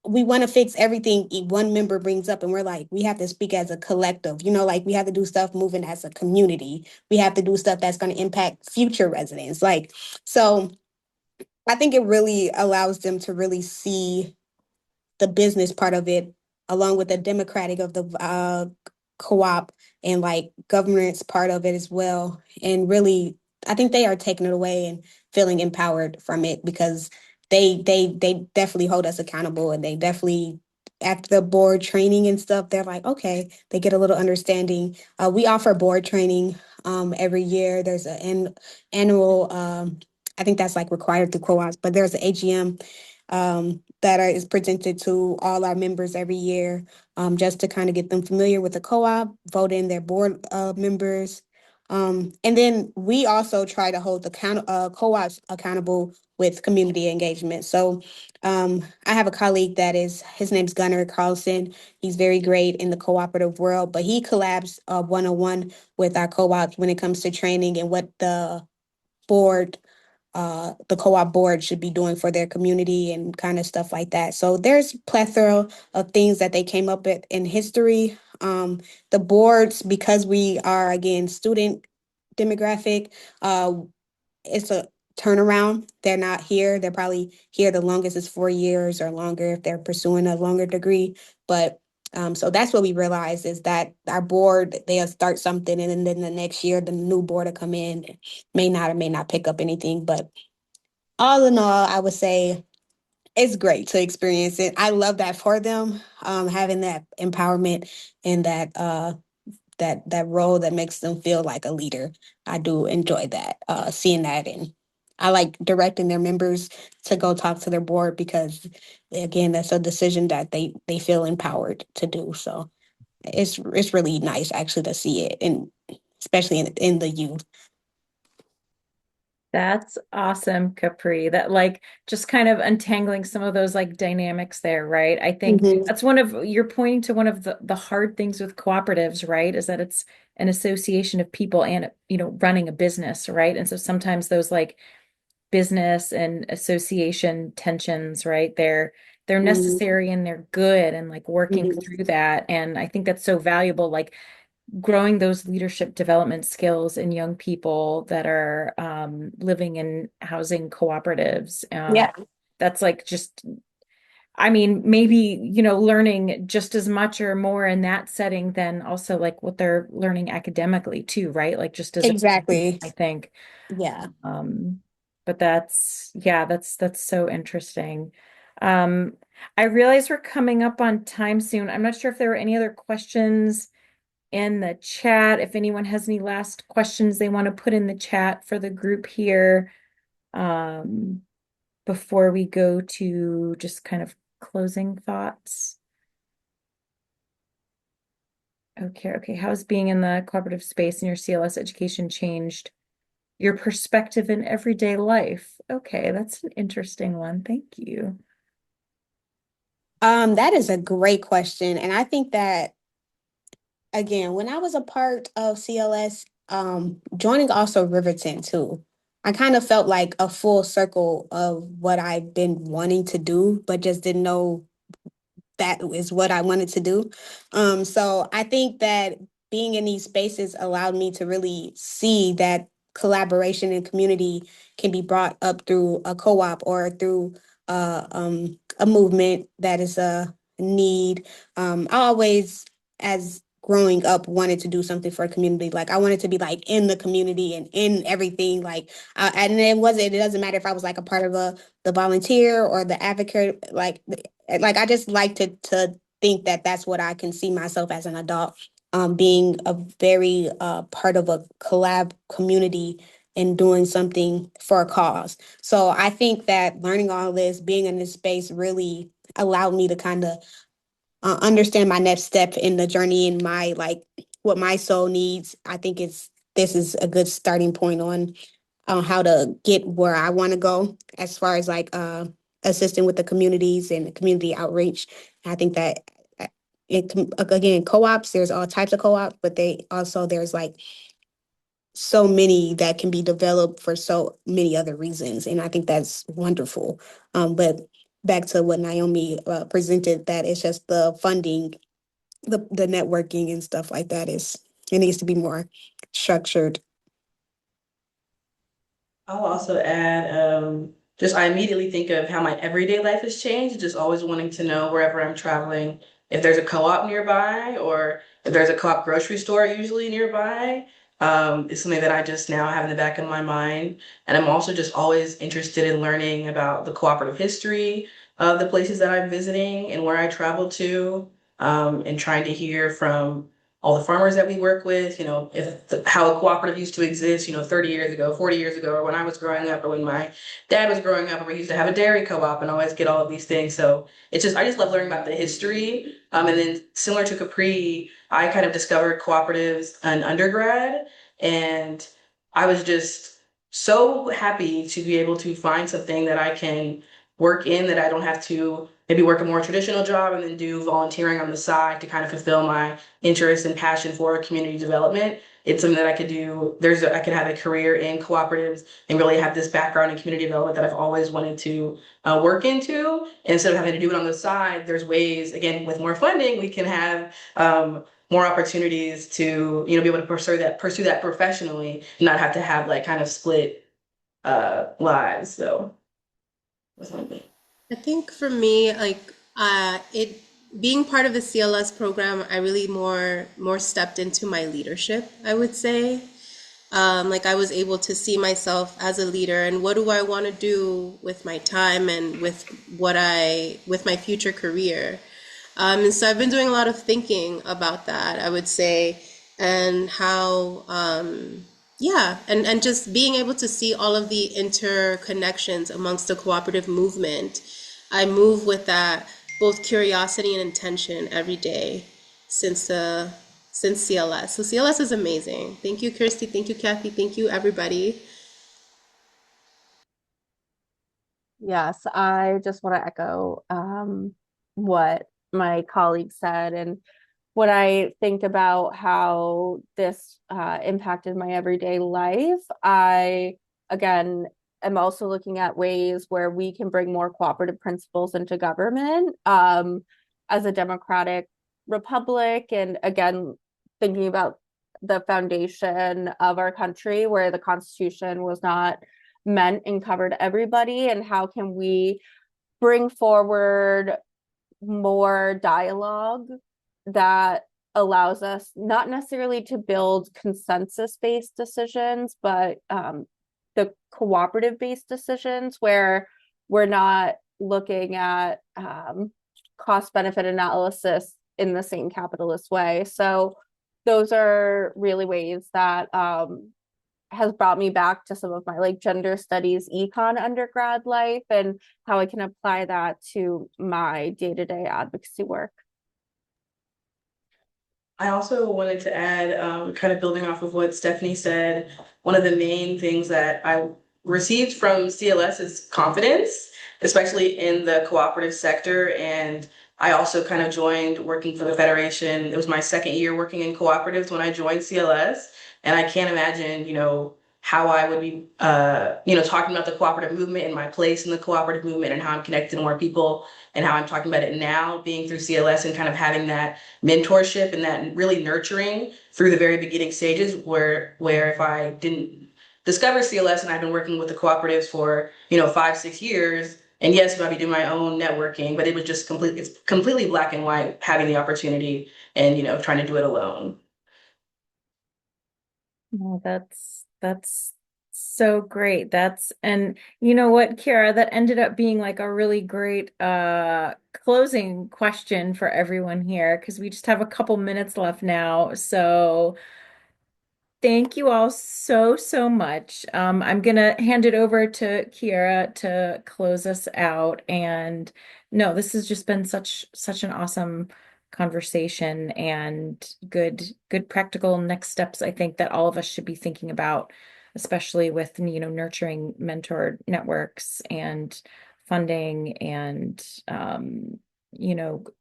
we want to fix everything one member brings up, and we're like, we have to speak as a collective, like we have to do stuff moving as a community. We have to do stuff that's going to impact future residents. So I think it really allows them to really see the business part of it, along with the democratic of the co-op and like governance part of it as well. And really, I think they are taking it away and feeling empowered from it because they definitely hold us accountable, and they definitely after the board training and stuff, they're like, okay, they get a little understanding. We offer board training every year. There's an annual, I think that's like required through co-ops, but there's an AGM is presented to all our members every year, just to kind of get them familiar with the co-op, vote in their board members. And then we also try to hold the co-ops accountable with community engagement. So I have a colleague his name's Gunnar Carlson. He's very great in the cooperative world, but he collabs one-on-one with our co-ops when it comes to training and what board the co-op board should be doing for their community and kind of stuff like that. So there's plethora of things that they came up with in history. The boards, because we are again student demographic, it's a turnaround. They're not here. They're probably here the longest is 4 years or longer if they're pursuing a longer degree. But so that's what we realized is that our board, they'll start something and then the next year the new board will come in, may not or may not pick up anything. But all in all, I would say it's great to experience it. I love that for them, having that empowerment and that role that makes them feel like a leader. I do enjoy that, seeing that, and I like directing their members to go talk to their board because, again, that's a decision that they feel empowered to do. So it's really nice actually to see it, and especially in the youth. That's awesome, Capri. That like just kind of untangling some of those like dynamics there, right? I think Mhm. that's you're pointing to one of the hard things with cooperatives, right? Is that it's an association of people and running a business, right? And so sometimes those like business and association tensions, right? They're Mhm. necessary and they're good and like working Mhm. through that. And I think that's so valuable. Like growing those leadership development skills in young people that are living in housing cooperatives. Yeah, That's like just, I mean, maybe, learning just as much or more in that setting than also like what they're learning academically too, right? Like just as important, exactly. I think. Yeah. Um, but yeah, that's so interesting. Um, I realize we're coming up on time soon. I'm not sure if there were any other questions in the chat. If anyone has any last questions they want to put in the chat for the group here, um, before we go to just kind of closing thoughts. Okay. How's being in the cooperative space in your CLS education changed your perspective in everyday life? Okay, that's an interesting one. Thank you. That is a great question, and I think that again, when I was a part of CLS, joining also Riverton too, I kind of felt like a full circle of what I've been wanting to do, but just didn't know that is what I wanted to do. So I think that being in these spaces allowed me to really see that collaboration and community can be brought up through a co-op or through a movement that is a need. I always, as growing up, wanted to do something for a community. Like I wanted to be like in the community and in everything. Like, and it doesn't matter if I was like a part of the volunteer or the advocate, like I just like to think that that's what I can see myself as an adult, being a very part of a collab community and doing something for a cause. So I think that learning all this, being in this space, really allowed me to kind of understand my next step in the journey and my like what my soul needs. I think this is a good starting point on how to get where I want to go as far as like assisting with the communities and the community outreach. I think that again, co-ops, there's all types of co-ops, but there's like so many that can be developed for so many other reasons. And I think that's wonderful. But back to what Naomi presented, that it's just the funding, the networking and stuff like that it needs to be more structured. I'll also add, just I immediately think of how my everyday life has changed, just always wanting to know wherever I'm traveling, if there's a co-op nearby or if there's a co-op grocery store usually nearby. is something that I just now have in the back of my mind. And I'm also just always interested in learning about the cooperative history of the places that I'm visiting and where I travel to, and trying to hear from all the farmers that we work with, if how a cooperative used to exist, 30 years ago, 40 years ago, or when I was growing up, or when my dad was growing up, or we used to have a dairy co-op and always get all of these things. So I just love learning about the history. And then similar to Capri, I kind of discovered cooperatives in undergrad, and I was just so happy to be able to find something that I can work in, that I don't have to maybe work a more traditional job and then do volunteering on the side to kind of fulfill my interest and passion for community development. It's something that I could do. I could have a career in cooperatives and really have this background in community development that I've always wanted to work into. And instead of having to do it on the side, there's ways, again, with more funding, we can have more opportunities to, be able to pursue that professionally, and not have to have like kind of split lives. So that's one thing. I think for me, like it being part of the CLS program, I really more stepped into my leadership, I would say. Like I was able to see myself as a leader and what do I want to do with my time and with my future career. And so I've been doing a lot of thinking about that, I would say, and how, yeah, and just being able to see all of the interconnections amongst the cooperative movement. I move with that both curiosity and intention every day since since CLS. So CLS is amazing. Thank you, Kirsty. Thank you, Kathy. Thank you, everybody. Yes, I just want to echo what my colleague said. And when I think about how this impacted my everyday life, I, again, am also looking at ways where we can bring more cooperative principles into government as a democratic republic. And again, thinking about the foundation of our country, where the Constitution was not meant and covered everybody, and how can we bring forward more dialogue that allows us not necessarily to build consensus-based decisions, but the cooperative-based decisions where we're not looking at cost-benefit analysis in the same capitalist way. So those are really ways that has brought me back to some of my like gender studies econ undergrad life and how I can apply that to my day-to-day advocacy work. I also wanted to add, kind of building off of what Stephanie said, one of the main things that I received from CLS is confidence, especially in the cooperative sector. And I also kind of joined working for the Federation. It was my second year working in cooperatives when I joined CLS. And I can't imagine, how I would be, talking about the cooperative movement and my place in the cooperative movement and how I'm connected to more people and how I'm talking about it now, being through CLS and kind of having that mentorship and that really nurturing through the very beginning stages where if I didn't discover CLS and I've been working with the cooperatives for 5-6 years, and yes, I'd be doing my own networking, but it was just it's completely black and white having the opportunity and trying to do it alone. Well, that's so great. And you know what, Kiara, that ended up being like a really great closing question for everyone here because we just have a couple minutes left now. So thank you all so much. I'm gonna hand it over to Kiara to close us out. And no, this has just been such an awesome conversation and good practical next steps, I think, that all of us should be thinking about, especially with, nurturing mentor networks and funding and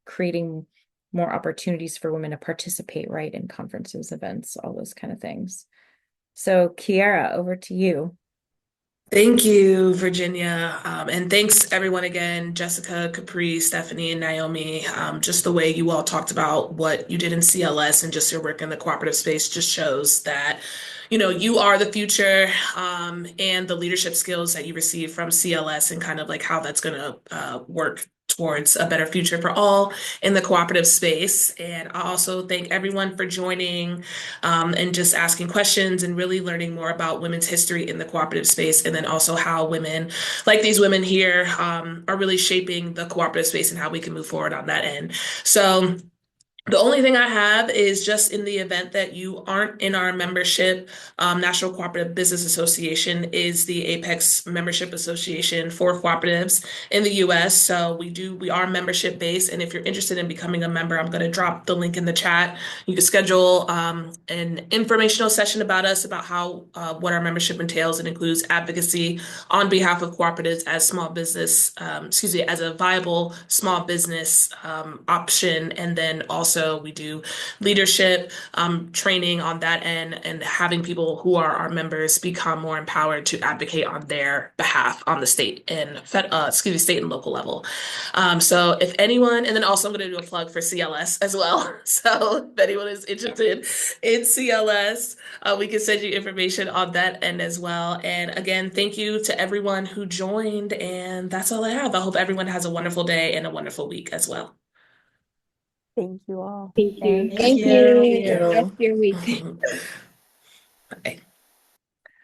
creating more opportunities for women to participate, right, in conferences, events, all those kind of things. So, Kiara, over to you. Thank you, Virginia. And thanks everyone again, Jessica, Capri, Stephanie, and Naomi. Just the way you all talked about what you did in CLS and just your work in the cooperative space just shows that, you are the future, and the leadership skills that you receive from CLS and kind of like how that's going to work towards a better future for all in the cooperative space. And I also thank everyone for joining, and just asking questions and really learning more about women's history in the cooperative space, and then also how women, like these women here, are really shaping the cooperative space and how we can move forward on that end. So the only thing I have is just in the event that you aren't in our membership, National Cooperative Business Association is the apex membership association for cooperatives in the US. So we are membership based. And if you're interested in becoming a member, I'm going to drop the link in the chat. You can schedule an informational session about us, about how what our membership entails. It includes advocacy on behalf of cooperatives as small business, as a viable small business option. And then also we do leadership training on that end, and having people who are our members become more empowered to advocate on their behalf on the state and local level. So if anyone, and then also I'm going to do a plug for CLS as well. So if anyone is interested in CLS, we can send you information on that end as well. And again, thank you to everyone who joined. And that's all I have. I hope everyone has a wonderful day and a wonderful week as well. Thank you all. Thank you. Thank you. you. Rest of your week. Bye.